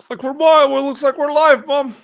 Looks like we're live. Well, looks like we're live, Mom.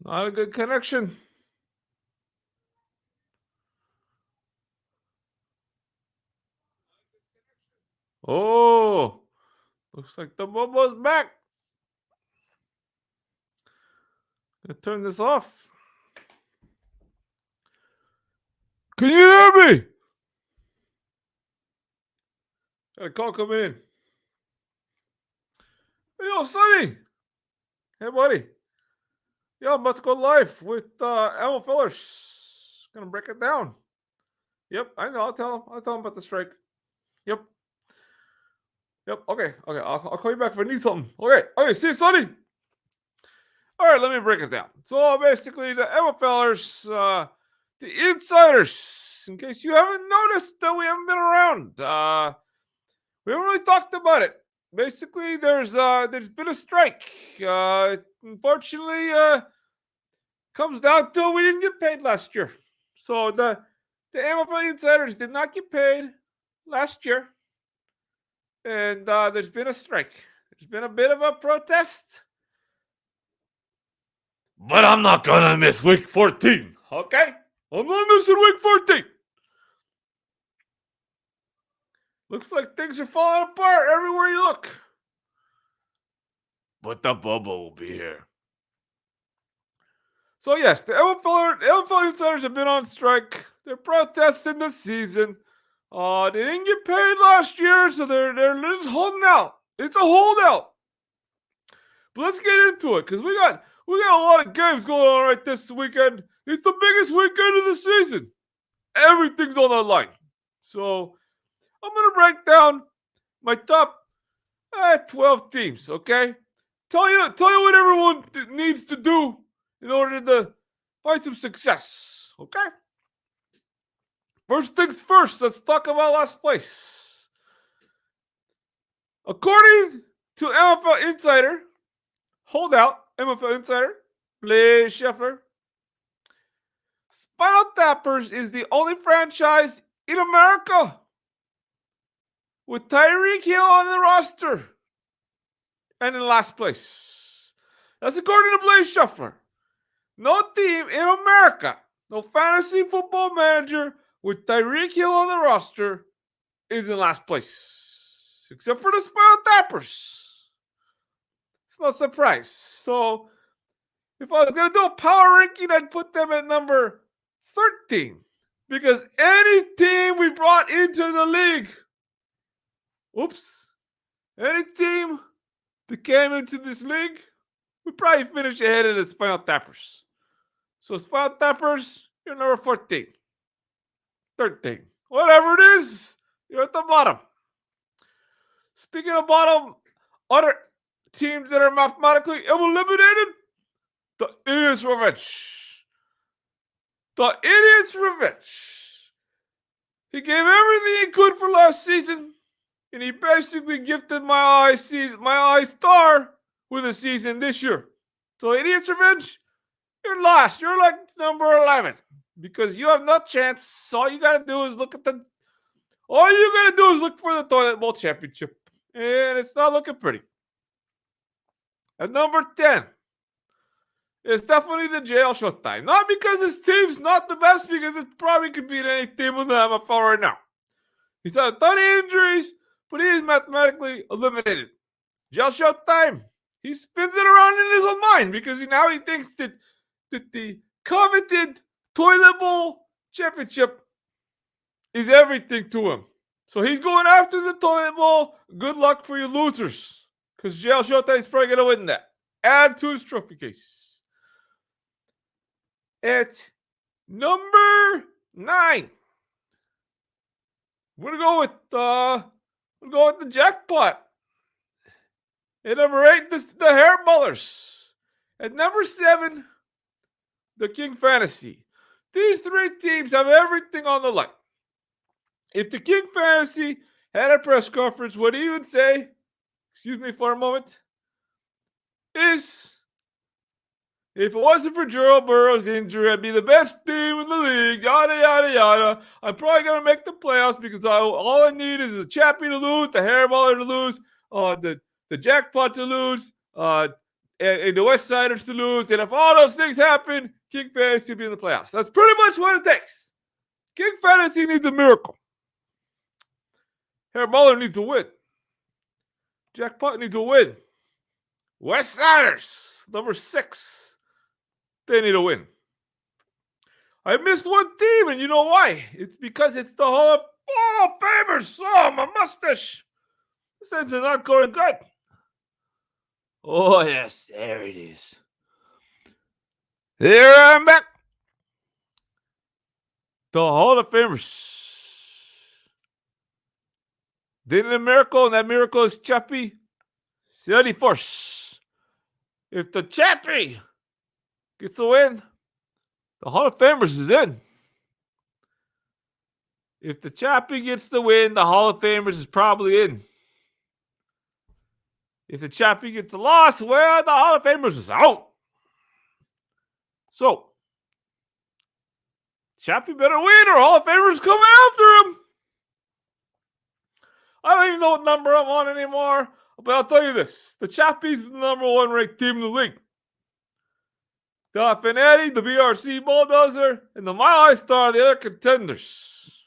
It's not a good connection. Oh, looks like the Bobo's back. Gonna turn this off. Can you hear me? Got a call coming in. Hey, yo, Sonny. Hey, buddy. Yo, I'm about to go live with MFLers. Gonna break it down. Yep, I know. I'll tell him. I'll tell him about the strike. Yep. Yep. Okay. Okay. I'll call you back if I need something. Okay. Okay. See you, Sonny. All right. Let me break it down. So basically, the MFLers, the insiders. In case you haven't noticed that we haven't been around, we haven't really talked about it. Basically, there's been a strike. Unfortunately, comes down to we didn't get paid last year. So the MFL insiders did not get paid last year, and there's been a strike. There's been a bit of a protest, but I'm not gonna miss week 14. Okay, I'm not missing week 14. Looks like things are falling apart everywhere you look. But the Bobo will be here. So yes, the MFL insiders have been on strike. They're protesting this season. They didn't get paid last year, so they're just holding out. It's a holdout. But let's get into it, because we got a lot of games going on right this weekend. It's the biggest weekend of the season. Everything's on the line. So I'm gonna break down my top 12 teams. Okay, tell you what everyone needs to do in order to find some success. Okay. First things first, let's talk about last place. According to MFL Insider, holdout, MFL Insider, Lee Scheffler, Spinal Tappers is the only franchise in America with Tyreek Hill on the roster and in last place. That's according to Blaze Shuffler. No team in America, no fantasy football manager with Tyreek Hill on the roster is in last place. Except for the Spinal Tappers. It's no surprise. So, if I was going to do a power ranking, I'd put them at number 13. Because any team we brought into the league, any team that came into this league, we probably finish ahead of the Spinal Tappers. So Spinal Tappers, you're number 14. 13. Whatever it is, you're at the bottom. Speaking of bottom, other teams that are mathematically eliminated, the Idiots' Revenge. The Idiots' Revenge. He gave everything he could for last season, and he basically gifted my eye star with a season this year. So Idiots' Revenge, you're lost. You're like number 11 because you have no chance. All you gotta do is look for the Toilet Bowl championship, and it's not looking pretty. At number 10, it's definitely the JL Showtime. Not because his team's not the best, because it probably could beat any team in the MFL right now. He's had a ton of injuries, but he is mathematically eliminated. JL Showtime, He spins it around in his own mind because now he thinks that the coveted toilet bowl championship is everything to him. So he's going after the toilet bowl. Good luck for you losers. Because JL Showtime is probably going to win that. Add to his trophy case. At number 9. We're gonna go with the jackpot. At number 8, the Hair Ballers. At number 7, the King Fantasy. These 3 teams have everything on the line. If the King Fantasy had a press conference, what he would say, excuse me for a moment, is if it wasn't for Joe Burrow's injury, I'd be the best team in the league, yada, yada, yada. I'm probably going to make the playoffs because all I need is the Chappie to lose, the Hairballer to lose, the Jackpot to lose, and the West Siders to lose. And if all those things happen, King Fantasy will be in the playoffs. That's pretty much what it takes. King Fantasy needs a miracle. Hairballer needs to win. Jackpot needs to win. West Siders, number 6. They need a win. I missed one team, and you know why? It's because it's the Hall of Famers. Oh, my mustache. This ends are not going good. Oh, yes, there it is. Here I'm back. The Hall of Famers. They need a miracle, and that miracle is Chappie 31st. If the Chappie gets the win, the Hall of Famers is in. If the Chappie gets the win, the Hall of Famers is probably in. If the Chappie gets the loss, well, the Hall of Famers is out. So, Chappie better win or Hall of Famers coming after him. I don't even know what number I'm on anymore, but I'll tell you this. The Chappie's the number 1 ranked team in the league. The Finetti, the BRC Bulldozer, and the Mile High Star are the other contenders.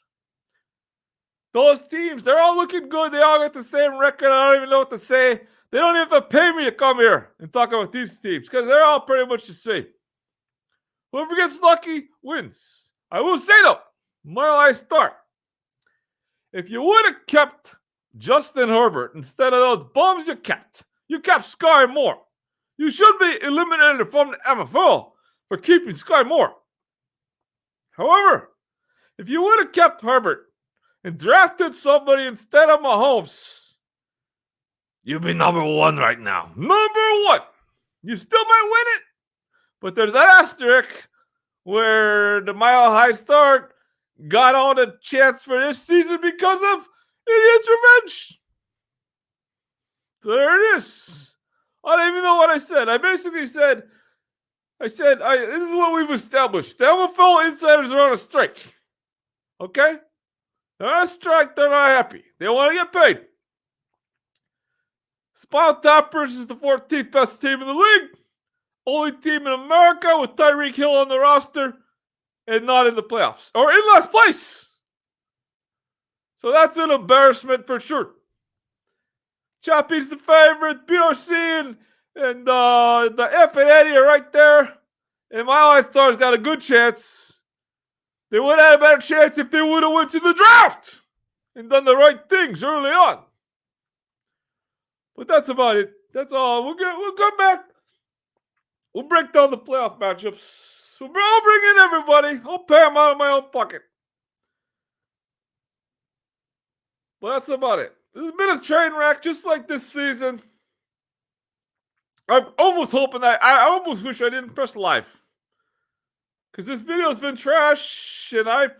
Those teams, they're all looking good. They all got the same record. I don't even know what to say. They don't even have to pay me to come here and talk about these teams because they're all pretty much the same. Whoever gets lucky wins. I will say though, Mile High Star, if you would have kept Justin Herbert instead of those bums you kept Sky Moore. You should be eliminated from the MFL for keeping Sky Moore. However, if you would have kept Herbert and drafted somebody instead of Mahomes, you'd be number 1 right now. Number 1. You still might win it, but there's that asterisk where the Mile High Star got all the chance for this season because of Indians' revenge. So there it is. I don't even know what I said. I basically said, this is what we've established. The MFL insiders are on a strike. Okay? They're on a strike. They're not happy. They want to get paid. Spinal Tappers is the 14th best team in the league. Only team in America with Tyreek Hill on the roster and not in the playoffs. Or in last place. So that's an embarrassment for sure. Chappie's the favorite. BRC and the F and Eddie are right there. And Mile High Star's got a good chance. They would have had a better chance if they would have went to the draft and done the right things early on. But that's about it. That's all. We'll come back. We'll break down the playoff matchups. I'll bring in everybody. I'll pay them out of my own pocket. But that's about it. This has been a train wreck just like this season. I'm almost hoping I almost wish I didn't press live. Because this video's been trash and I'm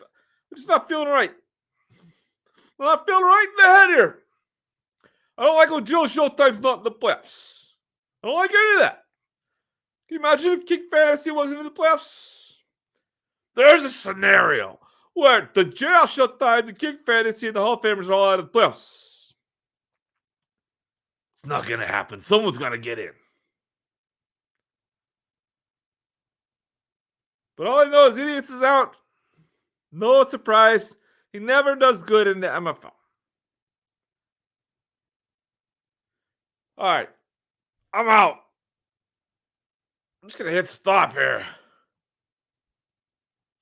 just not feeling right. I'm not feeling right in the head here. I don't like when Jill Showtime's not in the playoffs. I don't like any of that. Can you imagine if King Fantasy wasn't in the playoffs? There's a scenario where the JL Showtime, the King Fantasy, and the Hall of Famers are all out of the playoffs. It's not going to happen. Someone's going to get in. But all I know is Idiots is out. No surprise. He never does good in the MFL. All right. I'm out. I'm just gonna hit stop here.